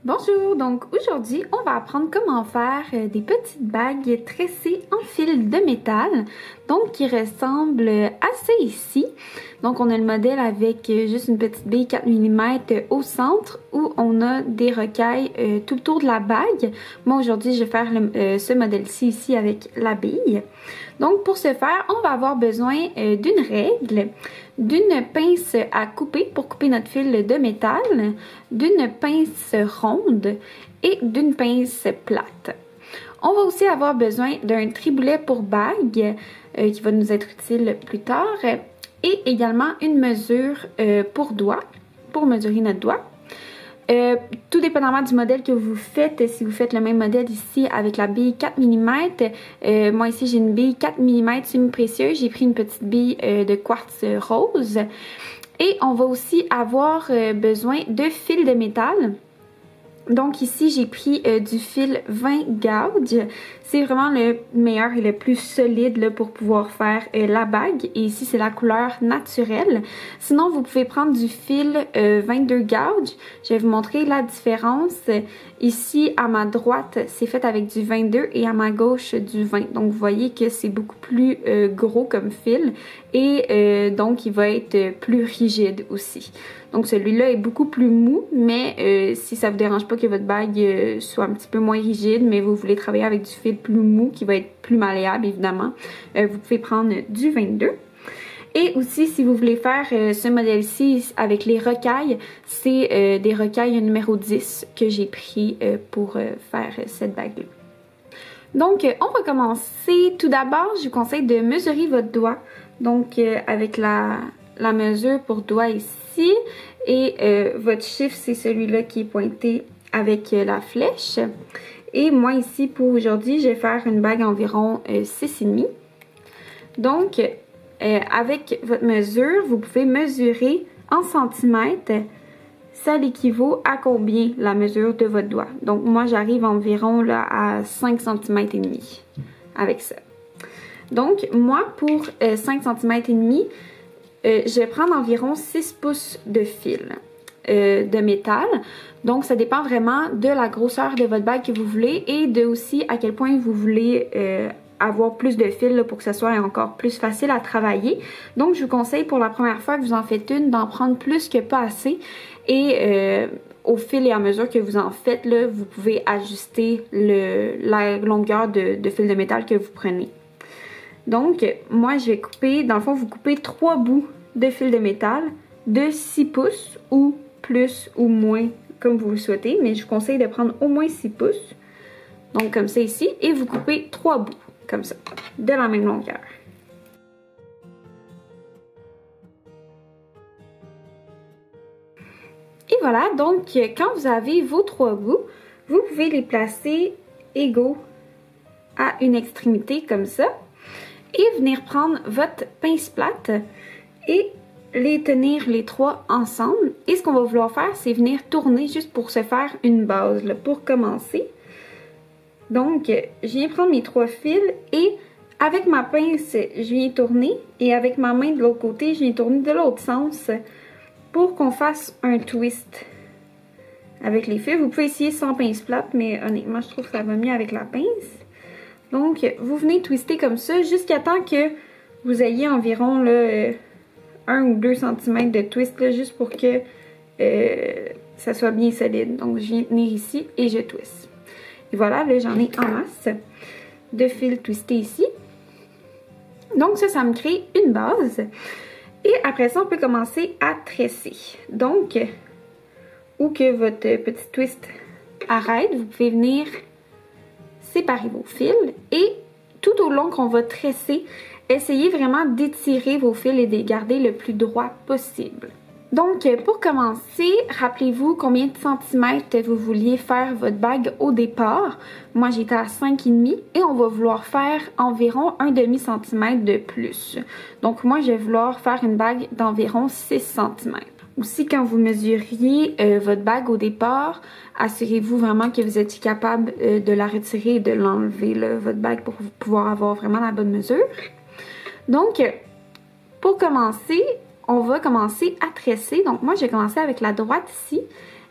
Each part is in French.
Bonjour, donc aujourd'hui on va apprendre comment faire des petites bagues tressées en fil de métal, donc qui ressemblent assez ici. Donc on a le modèle avec juste une petite bille 4 mm au centre où on a des rocailles tout autour de la bague. Moi aujourd'hui je vais faire ce modèle-ci ici avec la bille. Donc pour ce faire, on va avoir besoin d'une règle, d'une pince à couper pour couper notre fil de métal, d'une pince ronde et d'une pince plate. On va aussi avoir besoin d'un triboulet pour bague qui va nous être utile plus tard et également une mesure pour doigt, pour mesurer notre doigt. Tout dépendamment du modèle que vous faites, si vous faites le même modèle ici avec la bille 4 mm, moi ici j'ai une bille 4 mm semi-précieuse, j'ai pris une petite bille de quartz rose et on va aussi avoir besoin de fil de métal. Donc ici j'ai pris du fil 20 gauge, c'est vraiment le meilleur et le plus solide là, pour pouvoir faire la bague et ici c'est la couleur naturelle. Sinon vous pouvez prendre du fil 22 gauge, je vais vous montrer la différence. Ici à ma droite c'est fait avec du 22 et à ma gauche du 20, donc vous voyez que c'est beaucoup plus gros comme fil et donc il va être plus rigide aussi. Donc celui-là est beaucoup plus mou, mais si ça vous dérange pas que votre bague soit un petit peu moins rigide, mais vous voulez travailler avec du fil plus mou qui va être plus malléable évidemment, vous pouvez prendre du 22. Et aussi si vous voulez faire ce modèle-ci avec les rocailles, c'est des rocailles numéro 10 que j'ai pris pour faire cette bague-là. Donc on va commencer. Tout d'abord, je vous conseille de mesurer votre doigt. Donc avec la mesure pour doigt ici et votre chiffre c'est celui-là qui est pointé avec la flèche et moi ici pour aujourd'hui je vais faire une bague environ 6,5. Donc avec votre mesure vous pouvez mesurer en centimètres, ça l'équivaut à combien la mesure de votre doigt. Donc moi j'arrive environ là, à 5 cm et demi avec ça. Donc moi pour 5 cm et demi, je vais prendre environ 6 pouces de fil de métal. Donc, ça dépend vraiment de la grosseur de votre bague que vous voulez et de aussi à quel point vous voulez avoir plus de fil là, pour que ça soit encore plus facile à travailler. Donc, je vous conseille pour la première fois que vous en faites une, d'en prendre plus que pas assez. Et au fil et à mesure que vous en faites, là, vous pouvez ajuster la longueur de fil de métal que vous prenez. Donc, moi, je vais couper, dans le fond, vous coupez 3 bouts de fil de métal de 6 pouces ou plus ou moins, comme vous le souhaitez. Mais je vous conseille de prendre au moins 6 pouces. Donc, comme ça ici. Et vous coupez 3 bouts, comme ça, de la même longueur. Et voilà, donc, quand vous avez vos 3 bouts, vous pouvez les placer égaux à une extrémité, comme ça. Et venir prendre votre pince plate et les tenir les 3 ensemble. Et ce qu'on va vouloir faire, c'est venir tourner juste pour se faire une base, là, pour commencer. Donc, je viens prendre mes 3 fils et avec ma pince, je viens tourner. Et avec ma main de l'autre côté, je viens tourner de l'autre sens pour qu'on fasse un twist avec les fils. Vous pouvez essayer sans pince plate, mais honnêtement, je trouve que ça va mieux avec la pince. Donc, vous venez twister comme ça jusqu'à temps que vous ayez environ là, 1 ou 2 cm de twist, là, juste pour que ça soit bien solide. Donc, je viens tenir ici et je twist. Et voilà, là, j'en ai en masse de fils twistés ici. Donc, ça me crée une base. Et après ça, on peut commencer à tresser. Donc, où que votre petit twist arrête, vous pouvez venir séparer vos fils et tout au long qu'on va tresser, essayez vraiment d'étirer vos fils et de les garder le plus droit possible. Donc pour commencer, rappelez-vous combien de centimètres vous vouliez faire votre bague au départ. Moi j'étais à 5,5 et on va vouloir faire environ un demi-centimètre de plus. Donc moi je vais vouloir faire une bague d'environ 6 cm. Aussi, quand vous mesuriez votre bague au départ, assurez-vous vraiment que vous êtes capable de la retirer et de l'enlever, votre bague, pour pouvoir avoir vraiment la bonne mesure. Donc, pour commencer, on va commencer à tresser. Donc, moi, j'ai commencé avec la droite ici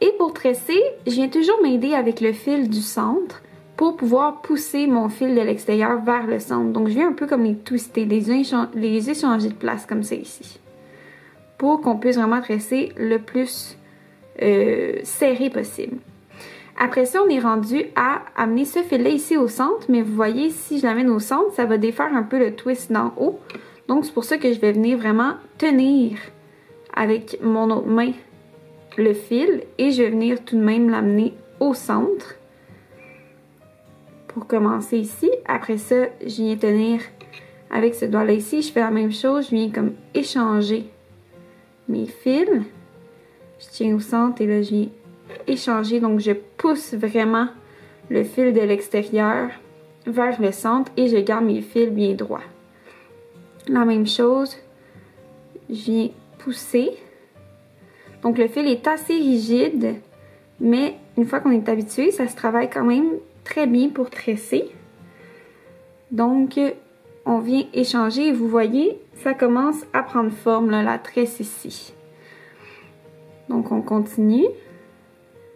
Et pour tresser, je viens toujours m'aider avec le fil du centre pour pouvoir pousser mon fil de l'extérieur vers le centre. Donc je viens un peu comme les twister, les échanger de place comme ça ici. Pour qu'on puisse vraiment tresser le plus serré possible. Après ça, on est rendu à amener ce fil-là ici au centre, mais vous voyez, si je l'amène au centre, ça va défaire un peu le twist d'en haut. Donc c'est pour ça que je vais venir vraiment tenir avec mon autre main le fil et je vais venir tout de même l'amener au centre. Pour commencer ici, après ça, je viens tenir avec ce doigt-là ici, je fais la même chose, je viens comme échanger mes fils. Je tiens au centre et là, je viens échanger, donc je pousse vraiment le fil de l'extérieur vers le centre et je garde mes fils bien droits. La même chose, je viens pousser. Donc le fil est assez rigide, mais une fois qu'on est habitué, ça se travaille quand même très bien pour tresser. Donc on vient échanger et vous voyez, ça commence à prendre forme, là, la tresse ici. Donc on continue.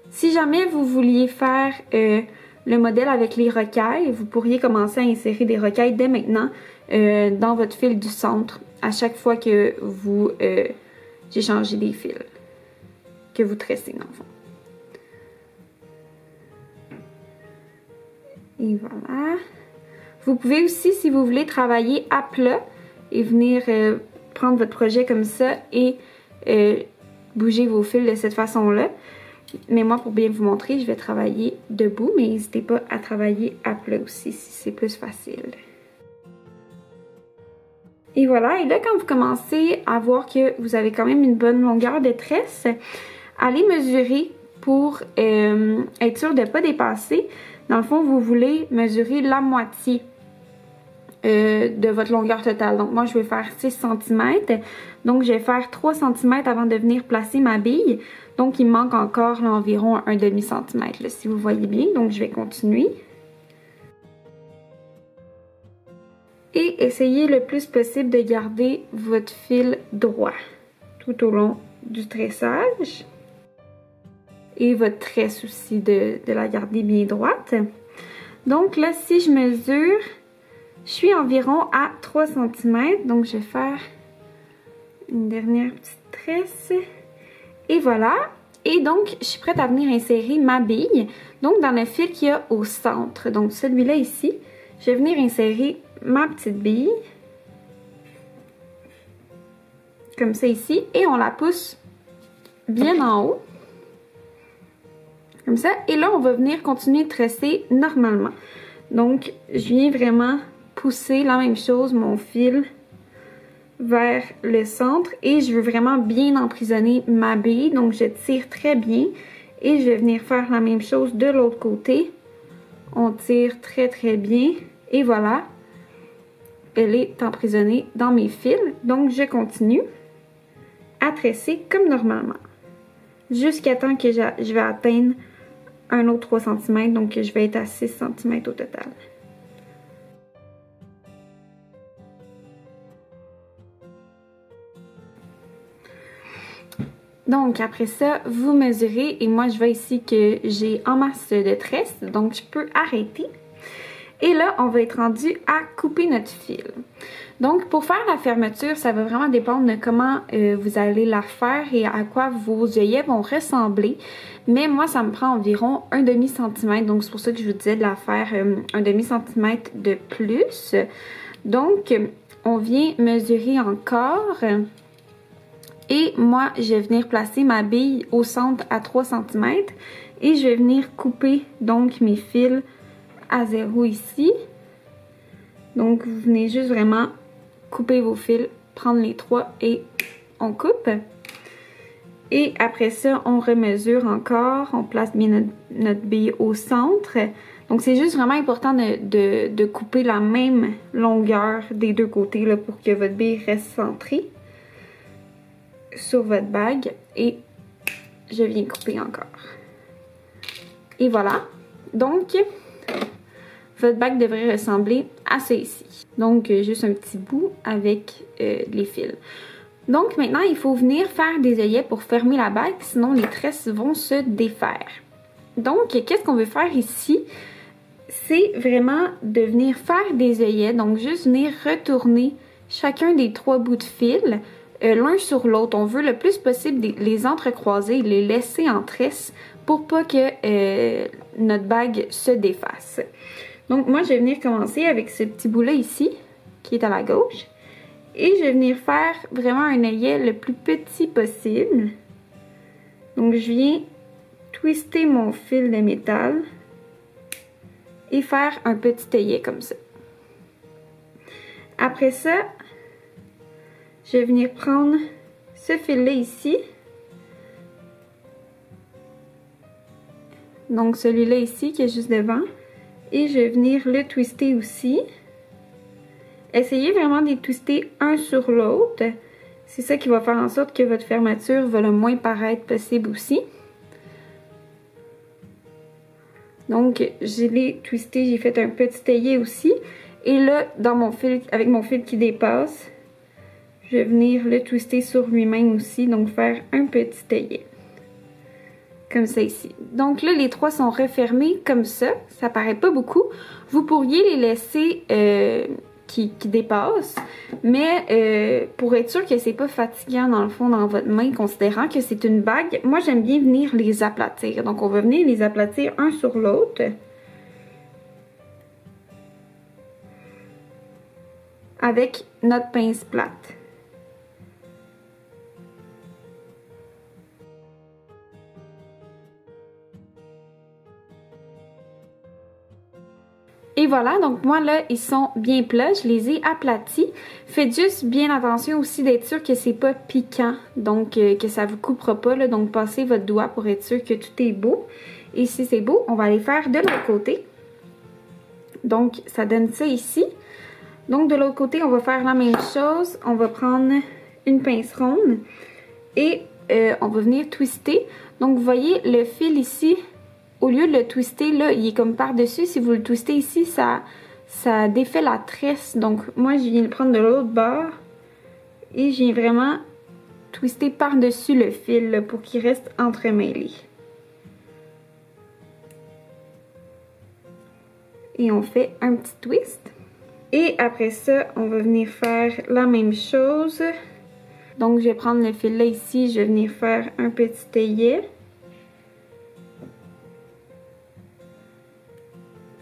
Si jamais vous vouliez faire le modèle avec les rocailles, vous pourriez commencer à insérer des rocailles dès maintenant dans votre fil du centre à chaque fois que vous échangez des fils, que vous tressez dans le fond. Et voilà. Vous pouvez aussi, si vous voulez, travailler à plat et venir prendre votre projet comme ça et bouger vos fils de cette façon-là. Mais moi, pour bien vous montrer, je vais travailler debout, mais n'hésitez pas à travailler à plat aussi si c'est plus facile. Et voilà, et là, quand vous commencez à voir que vous avez quand même une bonne longueur de tresse, allez mesurer pour être sûr de ne pas dépasser. Dans le fond, vous voulez mesurer la moitié de votre longueur totale. Donc moi, je vais faire 6 cm. Donc, je vais faire 3 cm avant de venir placer ma bille. Donc, il me manque encore là, environ un demi-centimètre, si vous voyez bien. Donc, je vais continuer. Et essayez le plus possible de garder votre fil droit tout au long du tressage. Et votre tresse aussi, de la garder bien droite. Donc là, si je mesure, je suis environ à 3 cm. Donc, je vais faire une dernière petite tresse. Et voilà. Et donc, je suis prête à venir insérer ma bille. Donc, dans le fil qu'il y a au centre. Donc, celui-là ici, je vais venir insérer ma petite bille. Comme ça ici. Et on la pousse bien en haut. Comme ça. Et là, on va venir continuer de tresser normalement. Donc, je viens vraiment pousser la même chose, mon fil, vers le centre. Et je veux vraiment bien emprisonner ma bille. Donc, je tire très bien. Et je vais venir faire la même chose de l'autre côté. On tire très très bien. Et voilà. Elle est emprisonnée dans mes fils. Donc, je continue à tresser comme normalement. Jusqu'à temps que je vais atteindre un autre 3 cm, donc je vais être à 6 cm au total. Donc après ça, vous mesurez et moi je vois ici que j'ai en masse de tresse, donc je peux arrêter. Et là, on va être rendu à couper notre fil. Donc, pour faire la fermeture, ça va vraiment dépendre de comment vous allez la faire et à quoi vos œillets vont ressembler. Mais moi, ça me prend environ un demi-centimètre. Donc, c'est pour ça que je vous disais de la faire un demi-centimètre de plus. Donc, on vient mesurer encore. Et moi, je vais venir placer ma bille au centre à 3 cm. Et je vais venir couper donc mes fils à 0 ici. Donc, vous venez juste vraiment couper vos fils, prendre les 3 et on coupe. Et après ça, on remesure encore. On place bien notre bille au centre. Donc, c'est juste vraiment important de couper la même longueur des deux côtés là, pour que votre bille reste centrée sur votre bague. Et je viens couper encore. Et voilà. Donc, votre bague devrait ressembler à ça ici. Donc, juste un petit bout avec les fils. Donc maintenant, il faut venir faire des œillets pour fermer la bague, sinon les tresses vont se défaire. Donc, qu'est-ce qu'on veut faire ici? C'est vraiment de venir faire des œillets, donc juste venir retourner chacun des 3 bouts de fil l'un sur l'autre. On veut le plus possible les entrecroiser, les laisser en tresse pour pas que notre bague se défasse. Donc moi, je vais venir commencer avec ce petit bout-là ici, qui est à la gauche. Et je vais venir faire vraiment un œillet le plus petit possible. Donc je viens twister mon fil de métal et faire un petit œillet comme ça. Après ça, je vais venir prendre ce fil-là ici. Donc celui-là ici qui est juste devant. Et je vais venir le twister aussi. Essayez vraiment de les twister un sur l'autre. C'est ça qui va faire en sorte que votre fermeture va le moins paraître possible aussi. Donc je l'ai twisté, j'ai fait un petit œillet aussi. Et là, dans mon fil, avec mon fil qui dépasse, je vais venir le twister sur lui-même aussi, donc faire un petit œillet. Comme ça ici. Donc là, les 3 sont refermés comme ça paraît pas beaucoup. Vous pourriez les laisser qui dépassent, mais pour être sûr que c'est pas fatigant dans le fond dans votre main, considérant que c'est une bague, moi j'aime bien venir les aplatir. Donc on va venir les aplatir un sur l'autre. Avec notre pince plate. Et voilà, donc moi là, ils sont bien plats, je les ai aplatis. Faites juste bien attention aussi d'être sûr que c'est pas piquant, donc que ça vous coupera pas, là, donc passez votre doigt pour être sûr que tout est beau. Et si c'est beau, on va aller faire de l'autre côté. Donc ça donne ça ici. Donc de l'autre côté, on va faire la même chose, on va prendre une pince ronde et on va venir twister. Donc vous voyez le fil ici, au lieu de le twister là, il est comme par-dessus. Si vous le twistez ici, ça défait la tresse. Donc moi, je viens le prendre de l'autre bord et je viens vraiment twister par-dessus le fil là, pour qu'il reste entremêlé. Et on fait un petit twist. Et après ça, on va venir faire la même chose. Donc je vais prendre le fil là ici, je vais venir faire un petit œillet.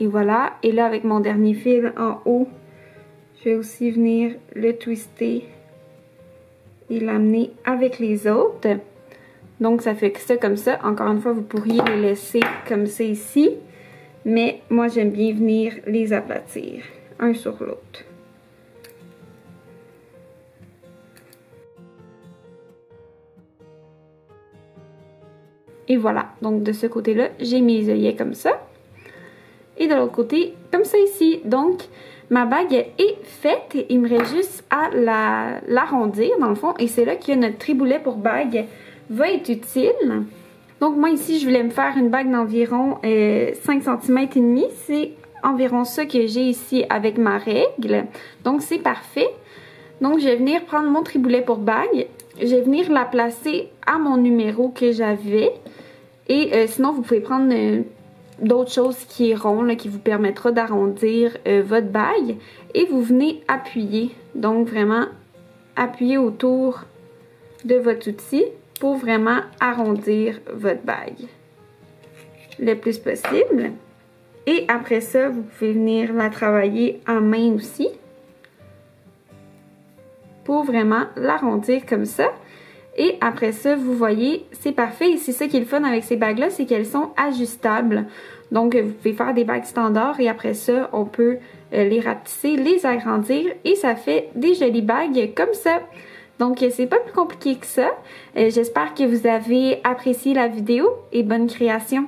Et voilà, et là avec mon dernier fil en haut, je vais aussi venir le twister et l'amener avec les autres. Donc ça fait ça comme ça. Encore une fois, vous pourriez les laisser comme ça ici, mais moi j'aime bien venir les aplatir, un sur l'autre. Et voilà, donc de ce côté-là, j'ai mes œillets comme ça. Et de l'autre côté, comme ça ici. Donc, ma bague est faite. Il me reste juste à l'arrondir, dans le fond. Et c'est là que notre triboulet pour bague va être utile. Donc, moi ici, je voulais me faire une bague d'environ 5 cm et demi. C'est environ ça que j'ai ici avec ma règle. Donc, c'est parfait. Donc, je vais venir prendre mon triboulet pour bague. Je vais venir la placer à mon numéro que j'avais. Et sinon, vous pouvez prendre d'autres choses qui est rond, là, qui vous permettra d'arrondir votre bague. Et vous venez appuyer. Donc, vraiment, appuyer autour de votre outil pour vraiment arrondir votre bague le plus possible. Et après ça, vous pouvez venir la travailler en main aussi pour vraiment l'arrondir comme ça. Et après ça, vous voyez, c'est parfait. Et c'est ça qui est le fun avec ces bagues-là, c'est qu'elles sont ajustables. Donc, vous pouvez faire des bagues standards et après ça, on peut les rapetisser, les agrandir et ça fait des jolies bagues comme ça. Donc, c'est pas plus compliqué que ça. J'espère que vous avez apprécié la vidéo et bonne création!